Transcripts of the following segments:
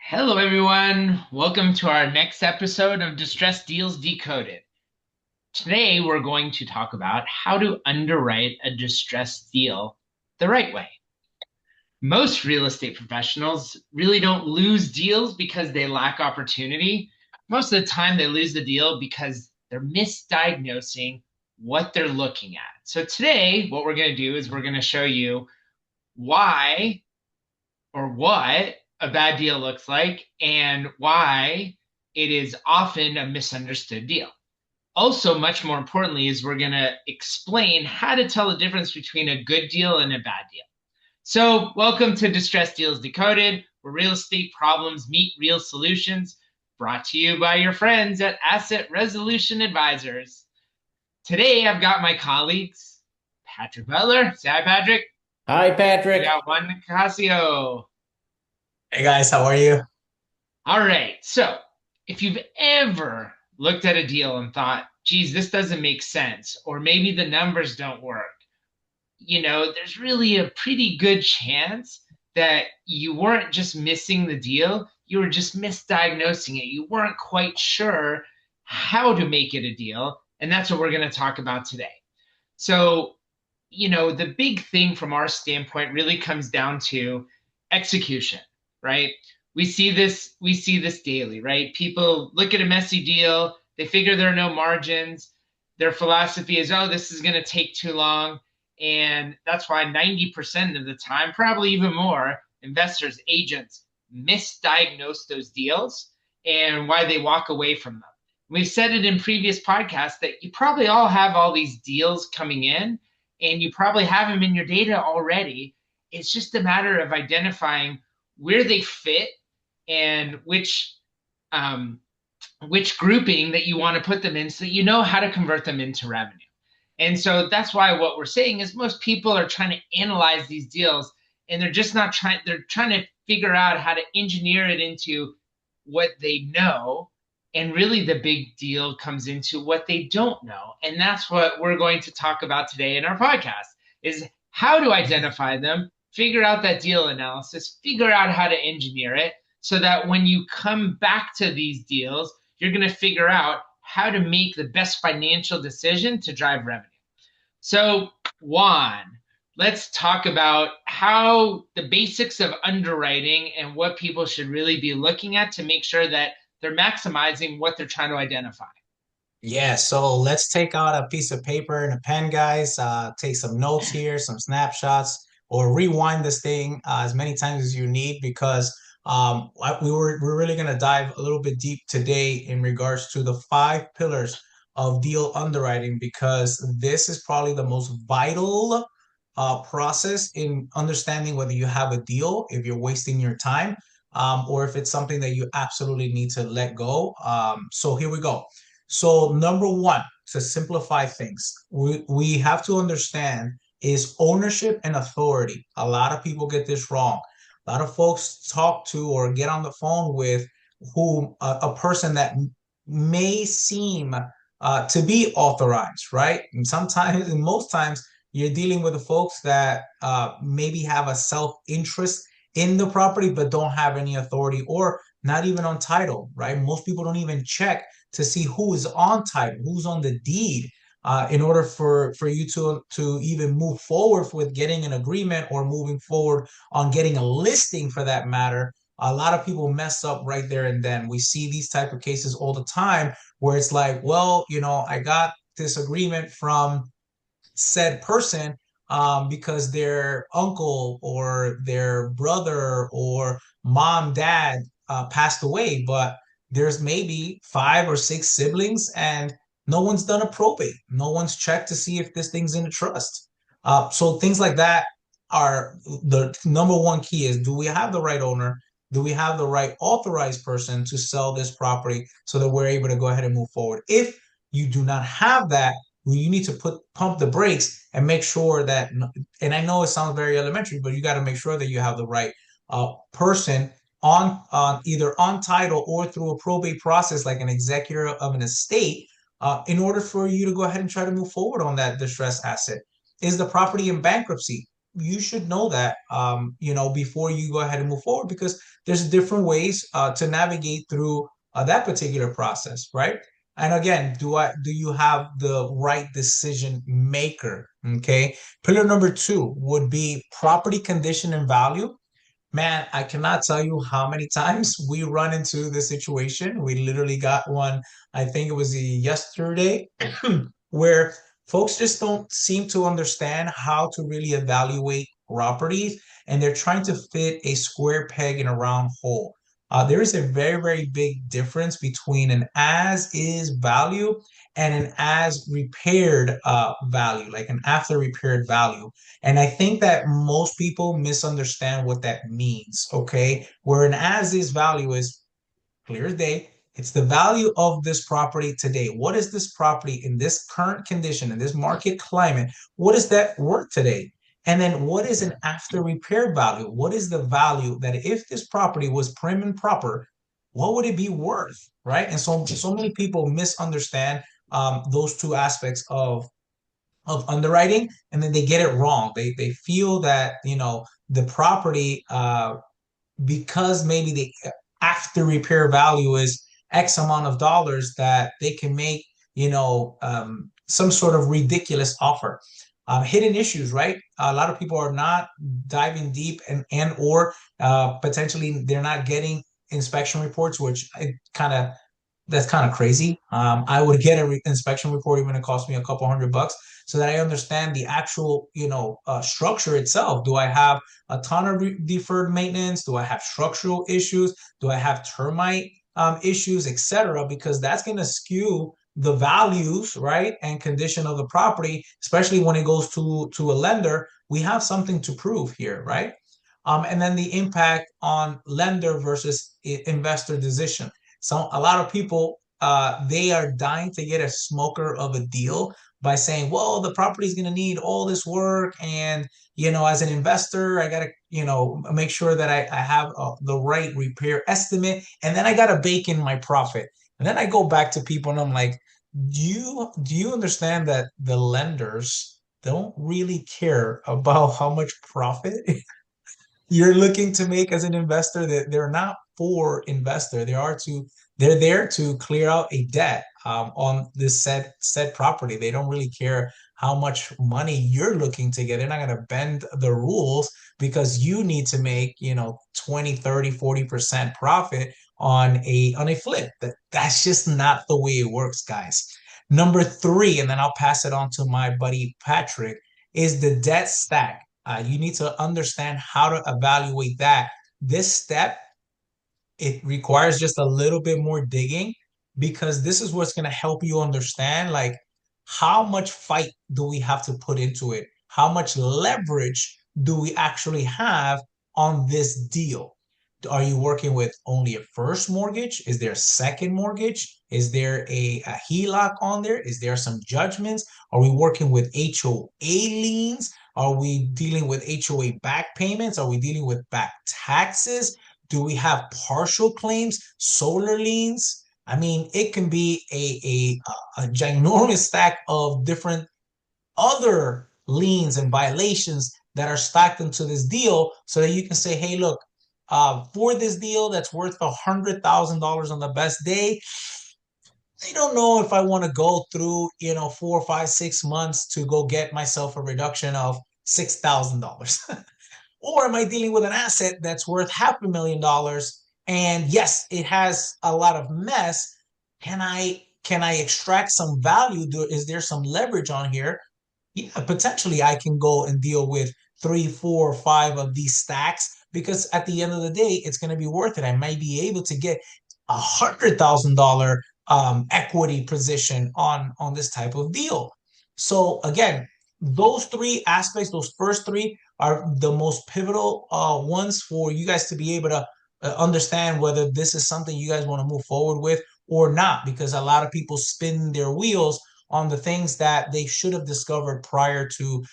Hello, everyone. Welcome to our next episode of Distressed Deals Decoded. Today, we're going to talk about how to underwrite a distressed deal the right way. Most real estate professionals really don't lose deals because they lack opportunity. Most of the time, they lose the deal because they're misdiagnosing what they're looking at. So, today, what we're going to do is we're going to show you why or what a bad deal looks like and why it is often a misunderstood deal. Also, much more importantly, is we're going to explain how to tell the difference between a good deal and a bad deal. So, welcome to Distressed Deals Decoded, where real estate problems meet real solutions, brought to you by your friends at Asset Resolution Advisors. Today, I've got my colleagues, Patrick Butler. Say hi, Patrick. Hi, We Patrick. got Juan Nicasio. Hey guys, how are you? All right. So if you've ever looked at a deal and thought, geez, this doesn't make sense, or maybe the numbers don't work, there's really a pretty good chance that you weren't just missing the deal, you were just misdiagnosing it. You weren't quite sure how to make it a deal. And that's what we're going to talk about today. So, the big thing from our standpoint really comes down to execution, right? We see this daily, right? People look at a messy deal, they figure there are no margins. Their philosophy is, oh, this is going to take too long. And that's why 90% of the time, probably even more, investors, agents misdiagnose those deals and why they walk away from them. We've said it in previous podcasts that you probably all have all these deals coming in and you probably have them in your data already. It's just a matter of identifying where they fit and which grouping that you want to put them in so that you know how to convert them into revenue. And so that's why what we're saying is most people are trying to analyze these deals and they're just not trying, they're trying to figure out how to engineer it into what they know. And really the big deal comes into what they don't know. And that's what we're going to talk about today in our podcast is how to identify them, figure out that deal analysis, figure out how to engineer it so that when you come back to these deals, you're going to figure out how to make the best financial decision to drive revenue. So, Juan, let's talk about how the basics of underwriting and what people should really be looking at to make sure that they're maximizing what they're trying to identify. Yeah, so let's take out a piece of paper and a pen, guys. Take some notes here, some snapshots, or rewind this thing as many times as you need because we're really gonna dive a little bit deep today in regards to the 5 pillars of deal underwriting because this is probably the most vital process in understanding whether you have a deal, if you're wasting your time, or if it's something that you absolutely need to let go. So here we go. So number one, to simplify things, we have to understand is ownership and authority. A lot of people get this wrong. A lot of folks talk to or get on the phone with who a person that may seem to be authorized, right? And sometimes, and most times, you're dealing with the folks that maybe have a self-interest in the property but don't have any authority or not even on title, right? Most people don't even check to see who is on title, who's on the deed, in order for you to even move forward with getting an agreement or moving forward on getting a listing for that matter. A lot of people mess up right there and then. We see these type of cases all the time where it's like, well, I got this agreement from said person because their uncle or their brother or mom, dad passed away, but there's maybe 5 or 6 siblings and no one's done a probate. No one's checked to see if this thing's in a trust. So things like that are the number one key is do we have the right owner? Do we have the right authorized person to sell this property so that we're able to go ahead and move forward? If you do not have that, you need to pump the brakes and make sure that, and I know it sounds very elementary, but you got to make sure that you have the right person on either on title or through a probate process like an executor of an estate in order for you to go ahead and try to move forward on that distressed asset. Is the property in bankruptcy? you should know that, before you go ahead and move forward, because there's different ways to navigate through that particular process, right? And again, do you have the right decision maker? Okay. Pillar number two would be property condition and value. Man, I cannot tell you how many times we run into this situation. We literally got one, I think it was yesterday, where folks just don't seem to understand how to really evaluate properties, and they're trying to fit a square peg in a round hole. There is a very, very big difference between an as is value and an as repaired value, like an after repaired value. And I think that most people misunderstand what that means, okay? Where an as is value is clear as day. It's the value of this property today. What is this property in this current condition, in this market climate? What is that worth today? And then what is an after repair value? What is the value that if this property was prim and proper, what would it be worth? Right. And so many people misunderstand those two aspects of underwriting, and then they get it wrong. They feel that the property, because maybe the after repair value is X amount of dollars, that they can make some sort of ridiculous offer. Hidden issues, right? A lot of people are not diving deep, and or potentially they're not getting inspection reports, which it kind of that's kind of crazy. I would get an inspection report even if it cost me a couple $100 so that I understand the actual, structure itself. Do I have a ton of deferred maintenance? Do I have structural issues? Do I have termite issues, etc.? Because that's going to skew the values, right, and condition of the property, especially when it goes to a lender. We have something to prove here, right? And then the impact on lender versus investor decision. So a lot of people, they are dying to get a smoker of a deal by saying, well, the property is going to need all this work. And, as an investor, I got to, make sure that I have the right repair estimate. And then I got to bake in my profit. And then I go back to people and I'm like, do you understand that the lenders don't really care about how much profit you're looking to make as an investor? That they're not for investor. They're there to clear out a debt on this said property. They don't really care how much money you're looking to get. They're not going to bend the rules because you need to make 20, 30, 40% profit on a flip. That's just not the way it works, guys. Number three, and then I'll pass it on to my buddy Patrick, is the debt stack. You need to understand how to evaluate that. This step, it requires just a little bit more digging, because this is what's going to help you understand, like, how much fight do we have to put into it? How much leverage do we actually have on this deal? Are you working with only a first mortgage? Is there a second mortgage? Is there a HELOC on there? Is there some judgments? Are we working with HOA liens? Are we dealing with HOA back payments? Are we dealing with back taxes? Do we have partial claims, solar liens? I mean, it can be a ginormous stack of different other liens and violations that are stacked into this deal, so that you can say, hey, look, for this deal that's worth $100,000 on the best day, I don't know if I want to go through, 4, 5, 6 months to go get myself a reduction of $6,000. Or am I dealing with an asset that's worth $500,000? And yes, it has a lot of mess. Can I extract some value? Is there some leverage on here? Yeah, potentially I can go and deal with 3, 4, 5 of these stacks, because at the end of the day, it's going to be worth it. I might be able to get $100,000 equity position on this type of deal. So again, those three aspects, those first three, are the most pivotal ones for you guys to be able to understand whether this is something you guys want to move forward with or not, because a lot of people spin their wheels on the things that they should have discovered prior to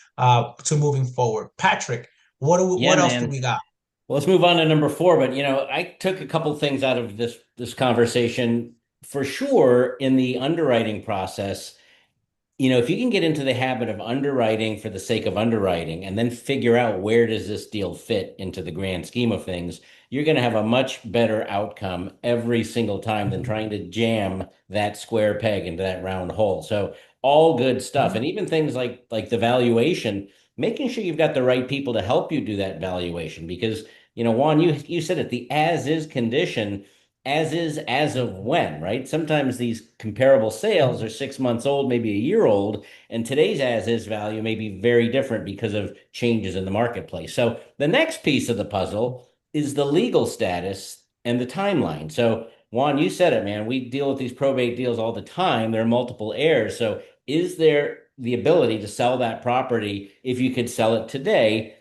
moving forward. Patrick, Yeah, what else do man. we got? Well, let's move on to number four. But I took a couple things out of this conversation for sure in the underwriting process. if you can get into the habit of underwriting for the sake of underwriting and then figure out where does this deal fit into the grand scheme of things, you're going to have a much better outcome every single time than Mhm. trying to jam that square peg into that round hole. So all good stuff. And even things like the valuation, making sure you've got the right people to help you do that valuation because Juan, you said it, the as is condition as is as of when, right? Sometimes these comparable sales are 6 months old, maybe a year old, and today's as is value may be very different because of changes in the marketplace. So the next piece of the puzzle is the legal status and the timeline. So Juan, you said it, man. We deal with these probate deals all the time. There are multiple heirs. So is there the ability to sell that property if you could sell it today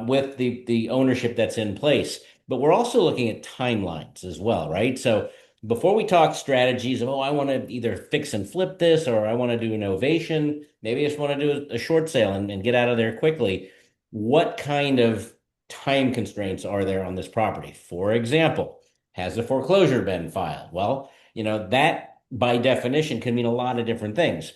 with the ownership that's in place? But we're also looking at timelines as well, right? So before we talk strategies of, oh, I want to either fix and flip this or I want to do innovation, maybe I just want to do a short sale and get out of there quickly. What kind of time constraints are there on this property? For example, has a foreclosure been filed? Well, that by definition can mean a lot of different things.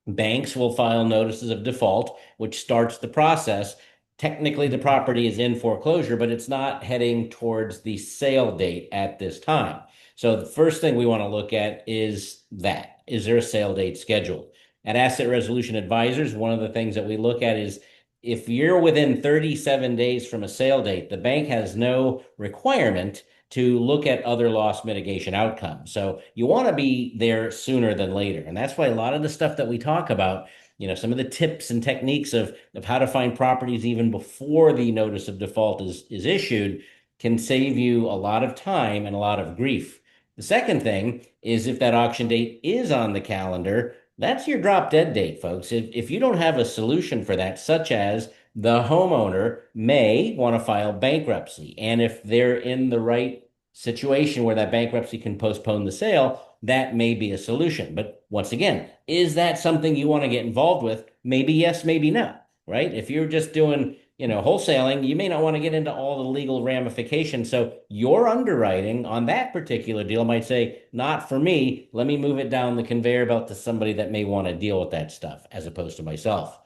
Banks will file notices of default, which starts the process. Technically, the property is in foreclosure, but it's not heading towards the sale date at this time. So the first thing we want to look at is that. Is there a sale date scheduled? At Asset Resolution Advisors, one of the things that we look at is if you're within 37 days from a sale date, the bank has no requirement to look at other loss mitigation outcomes. So you want to be there sooner than later. And that's why a lot of the stuff that we talk about, some of the tips and techniques of how to find properties even before the notice of default is issued can save you a lot of time and a lot of grief. The second thing is if that auction date is on the calendar, that's your drop dead date, folks. If you don't have a solution for that, such as the homeowner may want to file bankruptcy. And if they're in the right situation where that bankruptcy can postpone the sale, that may be a solution. But once again, is that something you want to get involved with? Maybe yes, maybe no, right? If you're just doing, wholesaling, you may not want to get into all the legal ramifications. So your underwriting on that particular deal might say, not for me. Let me move it down the conveyor belt to somebody that may want to deal with that stuff as opposed to myself.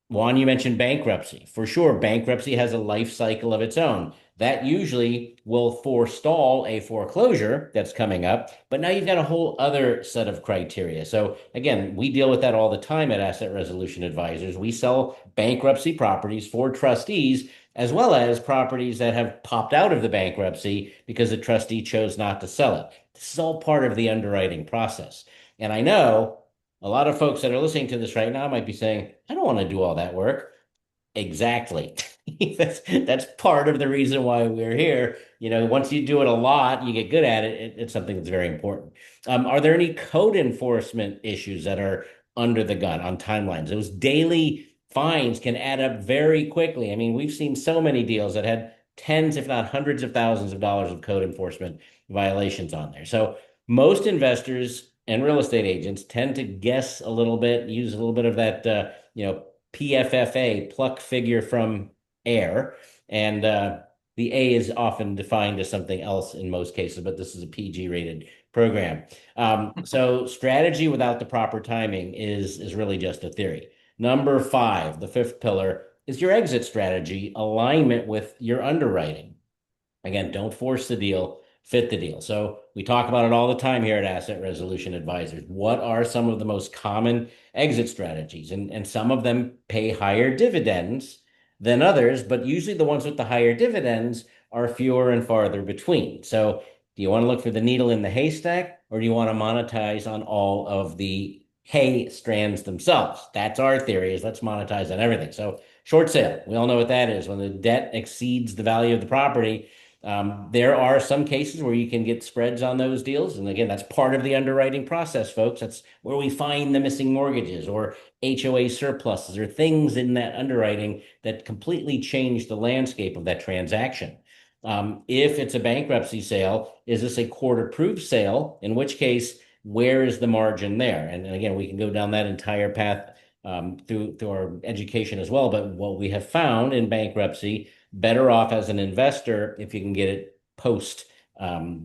Juan, you mentioned bankruptcy. For sure, bankruptcy has a life cycle of its own. That usually will forestall a foreclosure that's coming up, but now you've got a whole other set of criteria. So again, we deal with that all the time at Asset Resolution Advisors. We sell bankruptcy properties for trustees, as well as properties that have popped out of the bankruptcy because the trustee chose not to sell it. This is all part of the underwriting process. And I know a lot of folks that are listening to this right now might be saying, I don't want to do all that work. Exactly. That's part of the reason why we're here. Once you do it a lot, you get good at it. It's something that's very important. Are there any code enforcement issues that are under the gun on timelines? Those daily fines can add up very quickly. I mean, we've seen so many deals that had tens, if not hundreds of thousands of dollars of code enforcement violations on there. So most investors and real estate agents tend to guess a little bit, use a little bit of that, PFFA, pluck figure from air. And the A is often defined as something else in most cases, but this is a PG rated program. So strategy without the proper timing is really just a theory. Number five, the fifth pillar, is your exit strategy, alignment with your underwriting. Again, don't force the deal, fit the deal. So we talk about it all the time here at Asset Resolution Advisors. What are some of the most common exit strategies? And some of them pay higher dividends than others, but usually the ones with the higher dividends are fewer and farther between. So do you want to look for the needle in the haystack, or do you want to monetize on all of the hay strands themselves? That's our theory, is let's monetize on everything. So short sale, we all know what that is. When the debt exceeds the value of the property, there are some cases where you can get spreads on those deals. And again, that's part of the underwriting process, folks. That's where we find the missing mortgages or HOA surpluses or things in that underwriting that completely change the landscape of that transaction. If it's a bankruptcy sale, is this a court approved sale? In which case, where is the margin there? And again, we can go down that entire path through our education as well. But what we have found in bankruptcy, better off as an investor if you can get it post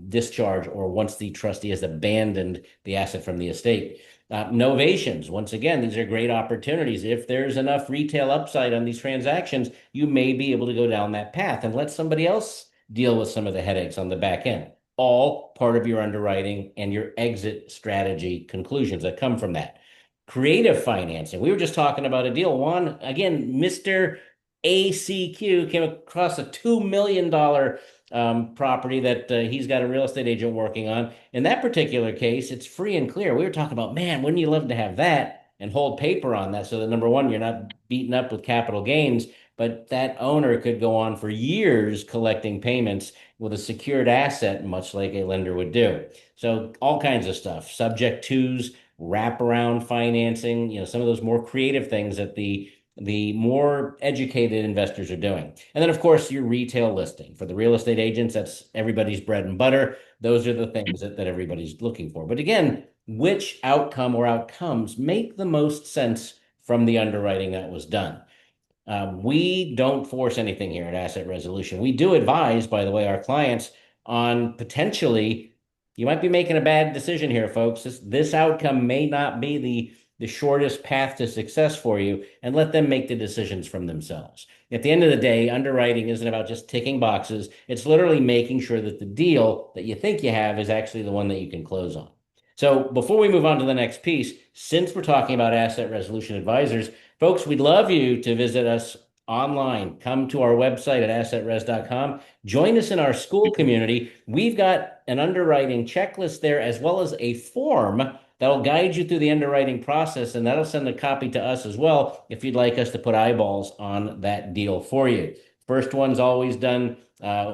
discharge or once the trustee has abandoned the asset from the estate. Novations, once again, these are great opportunities. If there's enough retail upside on these transactions, you may be able to go down that path and let somebody else deal with some of the headaches on the back end. All part of your underwriting and your exit strategy conclusions that come from that. Creative financing. We were just talking about a deal. One, again, Mr. ACQ came across a $2 million property that he's got a real estate agent working on. In that particular case, it's free and clear. We were talking about, man, wouldn't you love to have that and hold paper on that so that number one, you're not beaten up with capital gains, but that owner could go on for years collecting payments with a secured asset, much like a lender would do. So all kinds of stuff, subject twos, wraparound financing, some of those more creative things that the more educated investors are doing. And then, of course, your retail listing. For the real estate agents, that's everybody's bread and butter. Those are the things that everybody's looking for. But again, which outcome or outcomes make the most sense from the underwriting that was done? We don't force anything here at Asset Resolution. We do advise, by the way, our clients on potentially, you might be making a bad decision here, folks. This outcome may not be the shortest path to success for you, and let them make the decisions from themselves. At the end of the day, underwriting isn't about just ticking boxes. It's literally making sure that the deal that you think you have is actually the one that you can close on. So before we move on to the next piece, since we're talking about asset resolution advisors, folks, we'd love you to visit us online. Come to our website at assetres.com. Join us in our school community. We've got an underwriting checklist there, as well as a form that'll guide you through the underwriting process, and that'll send a copy to us as well if you'd like us to put eyeballs on that deal for you. First one's always done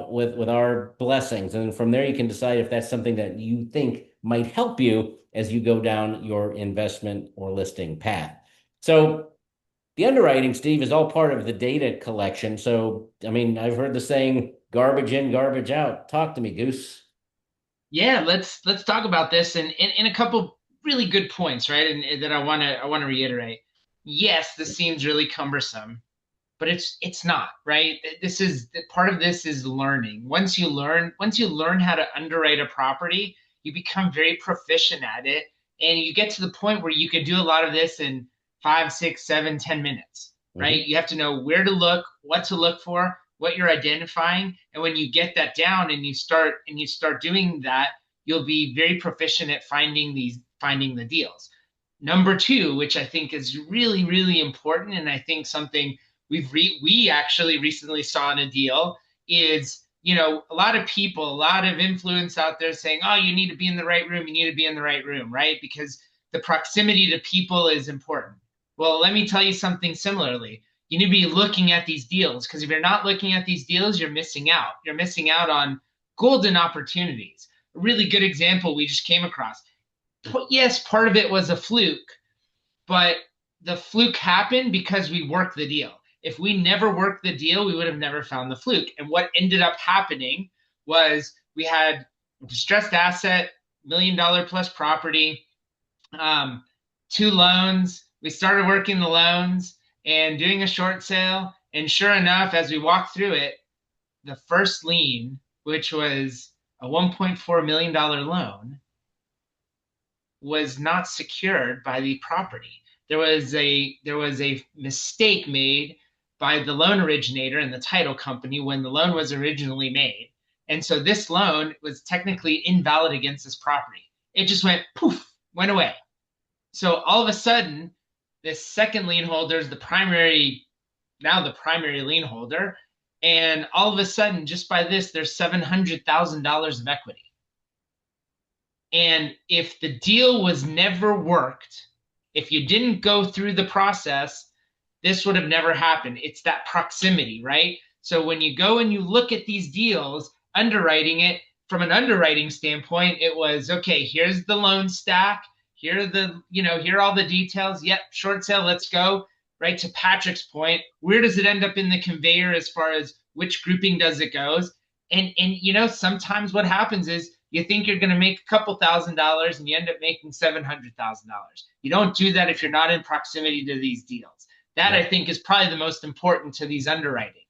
with our blessings, and from there you can decide if that's something that you think might help you as you go down your investment or listing path. So the underwriting, Steve, is all part of the data collection. So, I mean, I've heard the saying, garbage in, garbage out. Talk to me, Goose. Yeah, let's talk about this and in a couple really good points, right? And that I want to reiterate. Yes, this seems really cumbersome, but it's not, right? This is part of this is learning. Once you learn how to underwrite a property, you become very proficient at it, and you get to the point where you can do a lot of this in 5, 6, 7, 10 minutes, right? Mm-hmm. You have to know where to look, what to look for, what you're identifying, and when you get that down and you start doing that, you'll be very proficient at finding the deals. Number two, which I think is really, really important, and I think something we actually recently saw in a deal is, a lot of people, a lot of influence out there saying, oh, you need to be in the right room, you need to be in the right room, right? Because the proximity to people is important. Well, let me tell you something similarly. You need to be looking at these deals, because if you're not looking at these deals, you're missing out. You're missing out on golden opportunities. A really good example we just came across. Yes, part of it was a fluke, but the fluke happened because we worked the deal. If we never worked the deal, we would have never found the fluke. And what ended up happening was we had a distressed asset, $1 million plus property, 2 loans. We started working the loans and doing a short sale. And sure enough, as we walked through it, the first lien, which was a $1.4 million loan, was not secured by the property. There was a mistake made by the loan originator and the title company when the loan was originally made. And so this loan was technically invalid against this property. It just went poof, went away. So all of a sudden, this second lien holder is now the primary lien holder. And all of a sudden, just by this, there's $700,000 of equity. And if the deal was never worked, if you didn't go through the process, this would have never happened. It's that proximity, right? So when you go and you look at these deals, underwriting it from an underwriting standpoint, it was, okay, here's the loan stack. Here are all the details. Yep, short sale, let's go. Right, to Patrick's point, where does it end up in the conveyor as far as which grouping does it goes? And sometimes what happens is you think you're going to make a couple $1,000s and you end up making $700,000. You don't do that if you're not in proximity to these deals. That, I think, is probably the most important to these underwriting,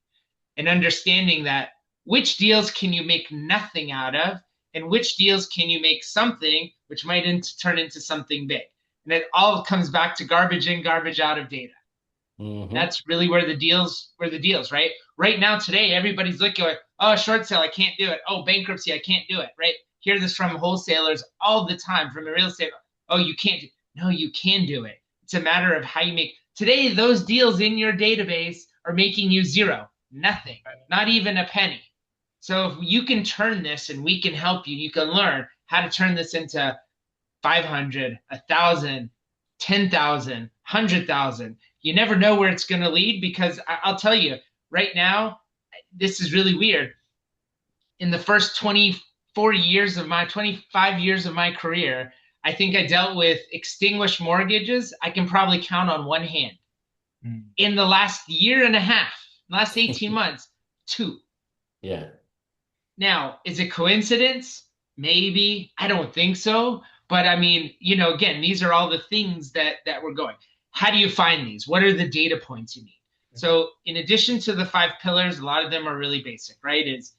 and understanding that which deals can you make nothing out of and which deals can you make something which might turn into something big. And it all comes back to garbage in, garbage out of data. Hmm. That's really where the deals, right? Right now, today, everybody's looking at, oh, short sale, I can't do it. Oh, bankruptcy, I can't do it, right? Hear this from wholesalers all the time, from a real estate. Oh, you can't. No, you can do it. It's a matter of how you make. Today, those deals in your database are making you zero, nothing, not even a penny. So if you can turn this and we can help you, you can learn how to turn this into 500, 1,000, 10,000, 100,000. You never know where it's going to lead because I'll tell you right now, this is really weird. In the first 25 years of my career, I think I dealt with extinguished mortgages. I can probably count on one hand. Mm. In the last year and a half, last 18 months, two. Yeah. Now, is it coincidence? Maybe. I don't think so. But I mean, again, these are all the things that we're going. How do you find these? What are the data points you need? So, in addition to the 5 pillars, a lot of them are really basic, right? Is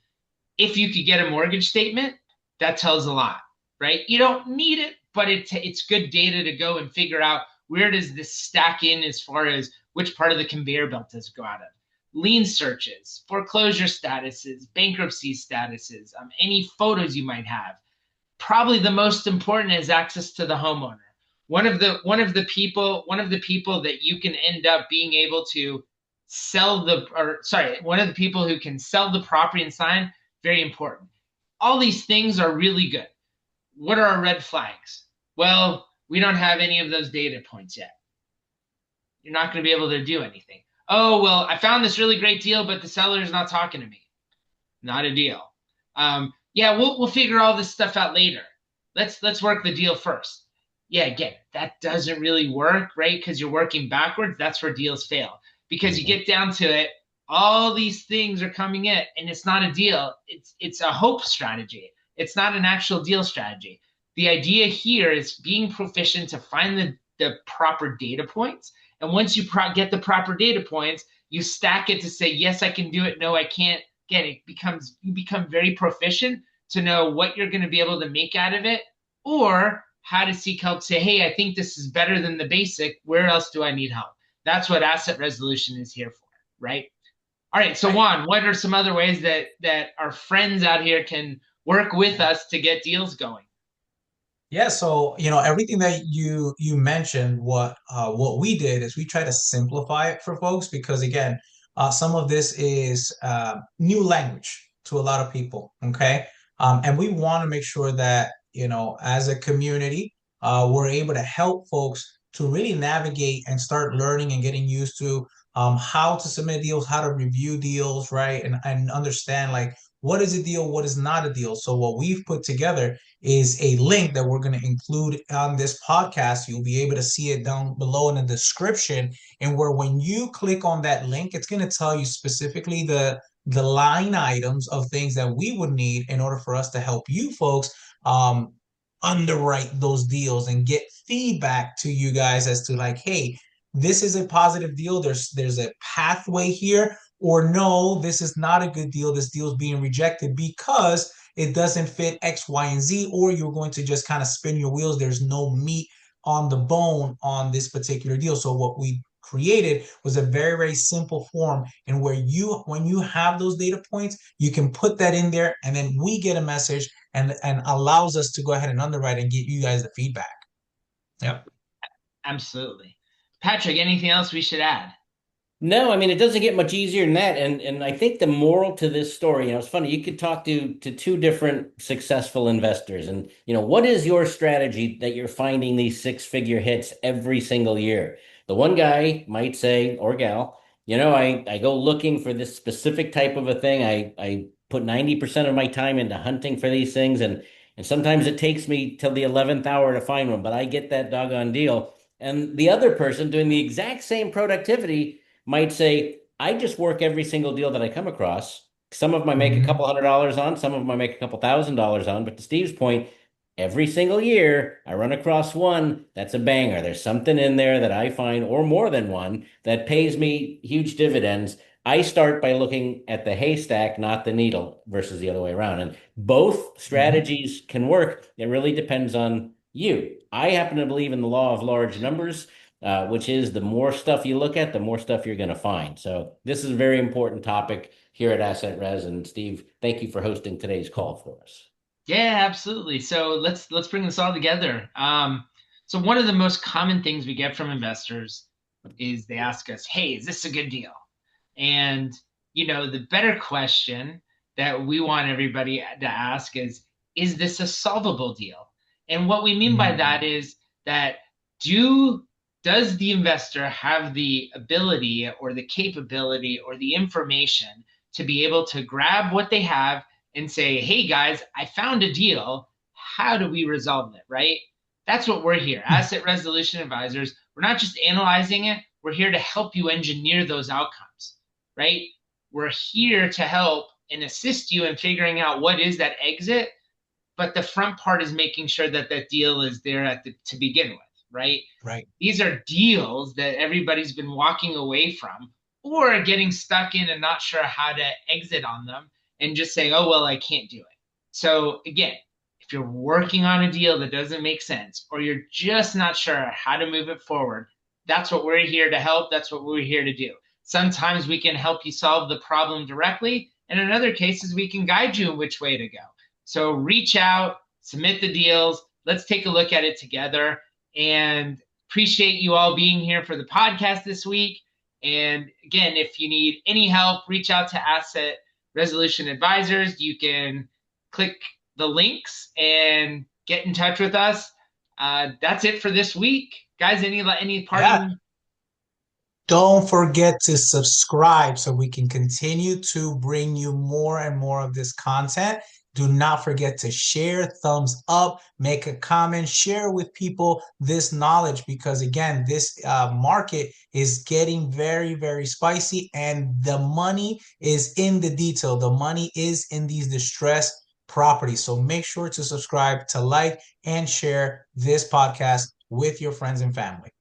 if you could get a mortgage statement, that tells a lot, right? You don't need it, but it's good data to go and figure out where does this stack in as far as which part of the conveyor belt does it go out of. Lien searches, foreclosure statuses, bankruptcy statuses, any photos you might have. Probably the most important is access to the homeowner. One of the people that you can end up being able to one of the people who can sell the property and sign, very important. All these things are really good. What are our red flags? Well, we don't have any of those data points yet. You're not going to be able to do anything. Oh, well, I found this really great deal, but the seller is not talking to me. Not a deal. Yeah, we'll figure all this stuff out later. Let's work the deal first. Yeah, again, that doesn't really work, right? Because you're working backwards. That's where deals fail. Because you Hmm. get down to it, all these things are coming in, and it's not a deal. It's a hope strategy. It's not an actual deal strategy. The idea here is being proficient to find the proper data points. And once you get the proper data points, you stack it to say, yes, I can do it. No, I can't. Again, you become very proficient to know what you're going to be able to make out of it, or how to seek help. Say, hey, I think this is better than the basic. Where else do I need help? That's what asset resolution is here for, right? All right. So Right. Juan, what are some other ways that our friends out here can work with us to get deals going? Yeah, so everything that you mentioned, what we did is we try to simplify it for folks because again, some of this is new language to a lot of people. Okay, and we want to make sure that as a community, we're able to help folks to really navigate and start learning and getting used to how to submit deals, how to review deals, right, and understand like what is a deal, what is not a deal. So what we've put together is a link that we're going to include on this podcast. You'll be able to see it down below in the description. And where when you click on that link, it's going to tell you specifically the line items of things that we would need in order for us to help you folks underwrite those deals and get feedback to you guys as to like, hey, this is a positive deal. There's a pathway here, or no, this is not a good deal. This deal is being rejected because it doesn't fit X, Y, and Z, or you're going to just kind of spin your wheels. There's no meat on the bone on this particular deal. So what we created was a very, very simple form, and where when you have those data points, you can put that in there, and then we get a message and allows us to go ahead and underwrite and get you guys the feedback. Yep. Absolutely. Patrick, anything else we should add? No, I mean it doesn't get much easier than that. And I think the moral to this story, it's funny, you could talk to two different successful investors. And what is your strategy that you're finding these six-figure hits every single year? The one guy might say, or gal, I go looking for this specific type of a thing. I put 90% of my time into hunting for these things, and sometimes it takes me till the 11th hour to find one, but I get that doggone deal. And the other person doing the exact same productivity might say, I just work every single deal that I come across. Some of them I make a Mhm. couple $100 on, some of them I make a couple $1,000 on. But to Steve's point, every single year I run across one that's a banger. There's something in there that I find, or more than one, that pays me huge dividends. I start by looking at the haystack, not the needle, versus the other way around. And both Mhm. strategies can work. It really depends on You. I happen to believe in the law of large numbers, which is the more stuff you look at, the more stuff you're going to find. So this is a very important topic here at Asset Res. And Steve, thank you for hosting today's call for us. Yeah, absolutely. So let's bring this all together. So one of the most common things we get from investors is they ask us, "Hey, is this a good deal?" And the better question that we want everybody to ask is this a solvable deal? And what we mean by that is that does the investor have the ability or the capability or the information to be able to grab what they have and say, "Hey guys, I found a deal. How do we resolve it?" Right? That's what we're here. Asset resolution advisors. We're not just analyzing it. We're here to help you engineer those outcomes, right? We're here to help and assist you in figuring out what is that exit, but the front part is making sure that that deal is there to begin with, right? Right. These are deals that everybody's been walking away from or getting stuck in and not sure how to exit on them and just saying, "Oh, well, I can't do it." So again, if you're working on a deal that doesn't make sense or you're just not sure how to move it forward, that's what we're here to help. That's what we're here to do. Sometimes we can help you solve the problem directly, and in other cases, we can guide you in which way to go. So reach out, submit the deals. Let's take a look at it together. And appreciate you all being here for the podcast this week. And again, if you need any help, reach out to Asset Resolution Advisors. You can click the links and get in touch with us. That's it for this week. Guys, any parting? Yeah. Don't forget to subscribe so we can continue to bring you more and more of this content. Do not forget to share, thumbs up, make a comment, share with people this knowledge because, again, this market is getting very, very spicy and the money is in the detail. The money is in these distressed properties. So make sure to subscribe, to like, and share this podcast with your friends and family.